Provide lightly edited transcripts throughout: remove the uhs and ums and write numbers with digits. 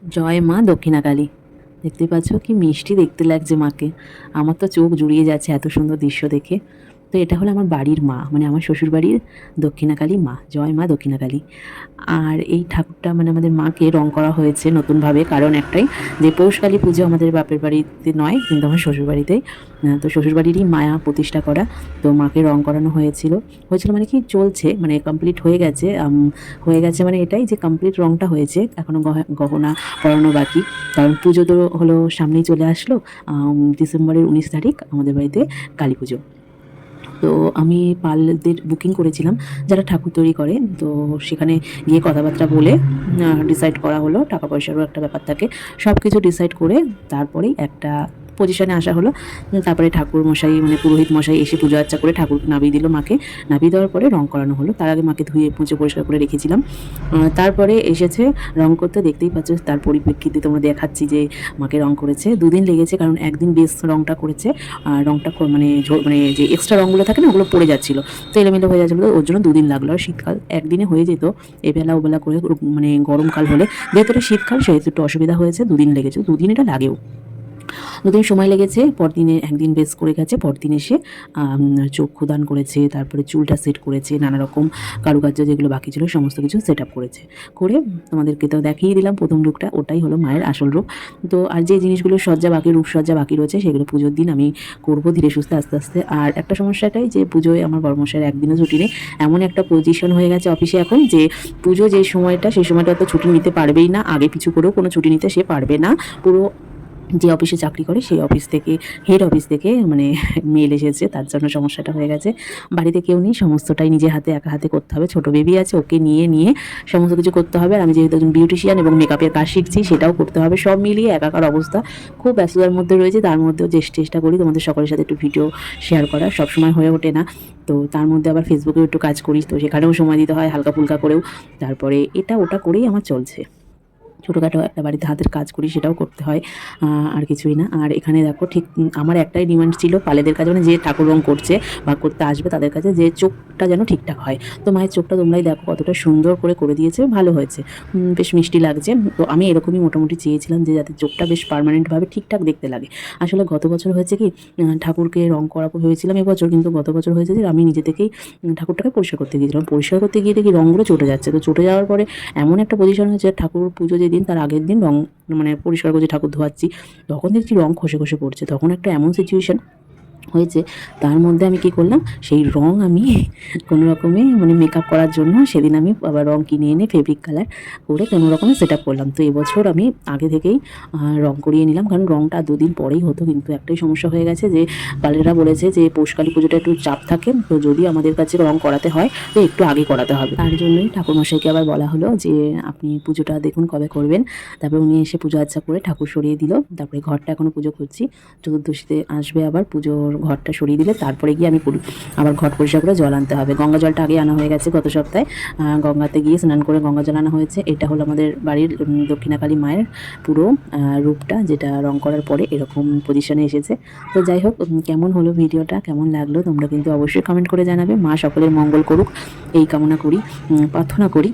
জয় মা দক্ষিণাকালী। দেখতে পাচ্ছ কি মিষ্টি দেখতে লাগছে মাকে। আমার তো চোখ জুড়িয়ে যাচ্ছে এত সুন্দর দৃশ্য দেখে। তো এটা হলো আমার বাড়ির মা, মানে আমার শ্বশুরবাড়ির দক্ষিণাকালী মা, জয় মা দক্ষিণাকালী। আর এই ঠাকুরটা মানে আমাদের মাকে রং করা হয়েছে নতুনভাবে, কারণ একটাই যে পৌষকালী পুজো আমাদের বাপের বাড়িতে নয় কিন্তু আমার শ্বশুরবাড়িতেই। তো শ্বশুরবাড়িরই মায়া প্রতিষ্ঠা করা। তো মাকে রং করানো হয়েছিল। মানে কি চলছে, মানে কমপ্লিট হয়ে গেছে। হয়ে গেছে মানে এটাই যে কমপ্লিট রংটা হয়েছে, এখনও গহনা পরানো বাকি। কারণ পুজো তো হলো সামনেই চলে আসলো। ডিসেম্বরের 19 তারিখ আমাদের বাড়িতে কালী পুজো। তো আমি পালদের বুকিং করেছিলাম যারা ঠাকুর তৈরি করে। তো সেখানে গিয়ে কথাবার্তা বলে ডিসাইড করা হলো, টাকা পয়সারও একটা ব্যাপার থাকে। সব কিছু ডিসাইড করে তারপরেই একটা পজিশনে আসা হলো। তারপরে ঠাকুর মশাই মানে পুরোহিত মশাই এসে পুজো আর্চা করে ঠাকুরকে নামিয়ে দিল মাকে। নামিয়ে দেওয়ার পরে রং করানো হলো। তার আগে মাকে ধুয়ে মুছে পরিষ্কার করে রেখেছিলাম। তারপরে এসেছে রং করতে, দেখতেই পাচ্ছ তার পরিপ্রেক্ষিতে তোমরা দেখাচ্ছি যে মাকে রং করেছে। 2 দিন লেগেছে, কারণ একদিন বেশ রংটা করেছে। আর রংটা মানে মানে যে এক্সট্রা রঙগুলো থাকে না ওগুলো পড়ে যাচ্ছিলো, তো এলোমেলো হয়ে যাচ্ছিলো, ওর জন্য 2 দিন লাগলো। আর শীতকাল একদিনে হয়ে যেত, এবেলা ওবেলা করে, মানে গরমকাল হলে, যেহেতু এটা শীতকাল সেহেতু একটু অসুবিধা হয়েছে, 2 দিন লেগেছে। 2 দিন এটা লাগেও, 2 দিন সময় লেগেছে। পরদিনে একদিন বেস করে গেছে, পরদিন এসে চক্ষু দান করেছে, তারপরে চুলটা সেট করেছে, নানা রকম কারুকার্য যেগুলো বাকি ছিল সমস্ত কিছু সেট আপ করেছে। করে তোমাদেরকে তো দেখিয়ে দিলাম প্রথম রূপটা, ওটাই হলো মায়ের আসল রূপ। তো আর যে জিনিসগুলো সজ্জা বাকি, রূপসজ্জা বাকি রয়েছে, সেগুলো পুজোর দিন আমি করবো ধীরে সুস্থে আস্তে আস্তে। আর একটা সমস্যাটাই যে পুজোয় আমার বড়মশাইয়ের একদিনও ছুটি নেই। এমন একটা পজিশন হয়ে গেছে অফিসে এখন যে পুজো যে সময়টা, সেই সময়টা তো ছুটি নিতে পারবেই না, আগে পিছু করেও কোনো ছুটি নিতে সে পারবে না। পুরো যে অফিসে চাকরি করে সেই অফিস থেকে, হেড অফিস থেকে মানে মেল এসেছে, তার জন্য সমস্যাটা হয়ে গেছে। বাড়িতে কেউ নেই, সমস্তটাই নিজে হাতে একা হাতে করতে হবে। ছোটো বেবি আছে, ওকে নিয়ে সমস্ত কিছু করতে হবে। আর আমি যেহেতু একজন বিউটিশিয়ান এবং মেকআপের কাজ শিখছি, সেটাও করতে হবে। সব মিলিয়ে একাকার অবস্থা, খুব ব্যস্ততার মধ্যে রয়েছে। তার মধ্যেও যে চেষ্টা করি তোমাদের সকলের সাথে একটু ভিডিও শেয়ার করার, সবসময় হয়ে ওঠে না। তো তার মধ্যে আবার ফেসবুকেও একটু কাজ করি, তো সেখানেও সময় দিতে হয় হালকা ফুলকা করেও। তারপরে এটা ওটা করেই আমার চলছে। ছোটোখাটো একটা বাড়িতে হাতের কাজ করি, সেটাও করতে হয়, আর কিছুই না। আর এখানে দেখো ঠিক আমার একটাই ডিমান্ড ছিল পালেদের কাছে, মানে যে ঠাকুর রং করছে বা করতে আসবে তাদের কাছে, যে চোখটা যেন ঠিকঠাক হয়। তো মায়ের চোখটা তোমরাই দেখো কতটা সুন্দর করে দিয়েছে, ভালো হয়েছে, বেশ মিষ্টি লাগছে। তো আমি এরকমই মোটামুটি চেয়েছিলাম যে যাতে চোখটা বেশ পার্মানেন্টভাবে ঠিকঠাক দেখতে লাগে। আসলে গত বছর হয়েছে কি, ঠাকুরকে রং করাবো ভেবেছিলাম এবছর, কিন্তু গত বছর হয়েছে যে আমি নিজে থেকেই ঠাকুরটাকে পরিষ্কার করতে গিয়েছিলাম। পরিষ্কার করতে গিয়ে দেখি রঙগুলো চটে যাচ্ছে। তো চটে যাওয়ার পরে এমন একটা পজিশন হয়েছে, ঠাকুর পুজো যেদিন তার আগের দিন রং মানে পরিষ্কার করছি, ঠাকুর ধোয়াচ্ছি, তখন দেখছি রং খসে পড়ছে। তখন একটা এমন সিচুয়েশন হয়েছে, তার মধ্যে আমি কি করলাম, সেই রং আমি কোনো রকমে মানে মেকআপ করার জন্য সেদিন আমি আবার রং কিনে এনে ফেব্রিক কালার করে কোনো রকমে সেট আপ করলাম। তো এবছর আমি আগে থেকেই রং করিয়ে নিলাম, কারণ রংটা 2 দিন পরেই হতো। কিন্তু একটাই সমস্যা হয়ে গেছে যে পালেরা বলেছে যে পৌষকালী পুজোটা একটু চাপ থাকে, তো যদি আমাদের কাছে রং করাতে হয় তো একটু আগে করাতে হবে। তার জন্যই ঠাকুরমশাইকে আবার বলা হলো যে আপনি পুজোটা দেখুন কবে করবেন। তারপরে উনি এসে পুজো আর্চা করে ঠাকুর সরিয়ে দিল। তারপরে ঘরটা এখনও পুজো করছি, চতুর্দশীতে আসবে আবার পুজোর ঘরটা সরিয়ে দিলে তারপরে গিয়ে আমি আবার ঘট পরিষ্কার করে জল আনতে হবে। গঙ্গা জলটা আগে আনা হয়ে গেছে গত সপ্তাহে, গঙ্গাতে গিয়ে স্নান করে গঙ্গা জল আনা হয়েছে। এটা হলো আমাদের বাড়ির দক্ষিণাকালী মায়ের পুরো রূপটা, যেটা রং করার পরে এরকম পজিশনে এসেছে। তো যাই হোক, কেমন হলো ভিডিওটা, কেমন লাগলো তোমরা কিন্তু অবশ্যই কমেন্ট করে জানাবে। মা সকলের মঙ্গল করুক এই কামনা করি, প্রার্থনা করি,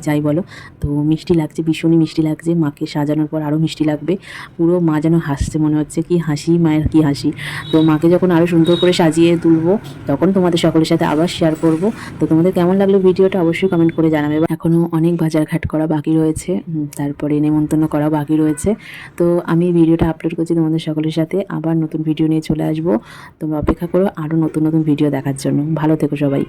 যাই বলো। তো মিষ্টি লাগছে, ভীষণই মিষ্টি লাগছে। মাকে সাজানোর পর আরও মিষ্টি লাগবে। পুরো মা যেন হাসছে, মনে হচ্ছে কি হাসি, মায়ের কি হাসি। তো মাকে যখন আরও সুন্দর করে সাজিয়ে তুলবো তখন তোমাদের সকলের সাথে আবার শেয়ার করব। তো তোমাদের কেমন লাগলো ভিডিওটা অবশ্যই কমেন্ট করে জানাবে। এখনও অনেক বাজারঘাট করা বাকি রয়েছে, তারপরে নেমন্তন্ন করা বাকি রয়েছে। তো আমি ভিডিওটা আপলোড করছি তোমাদের সকলের সাথে, আবার নতুন ভিডিও নিয়ে চলে আসবো। তোমরা অপেক্ষা করো আরও নতুন ভিডিও দেখার জন্য। ভালো থেকো সবাই।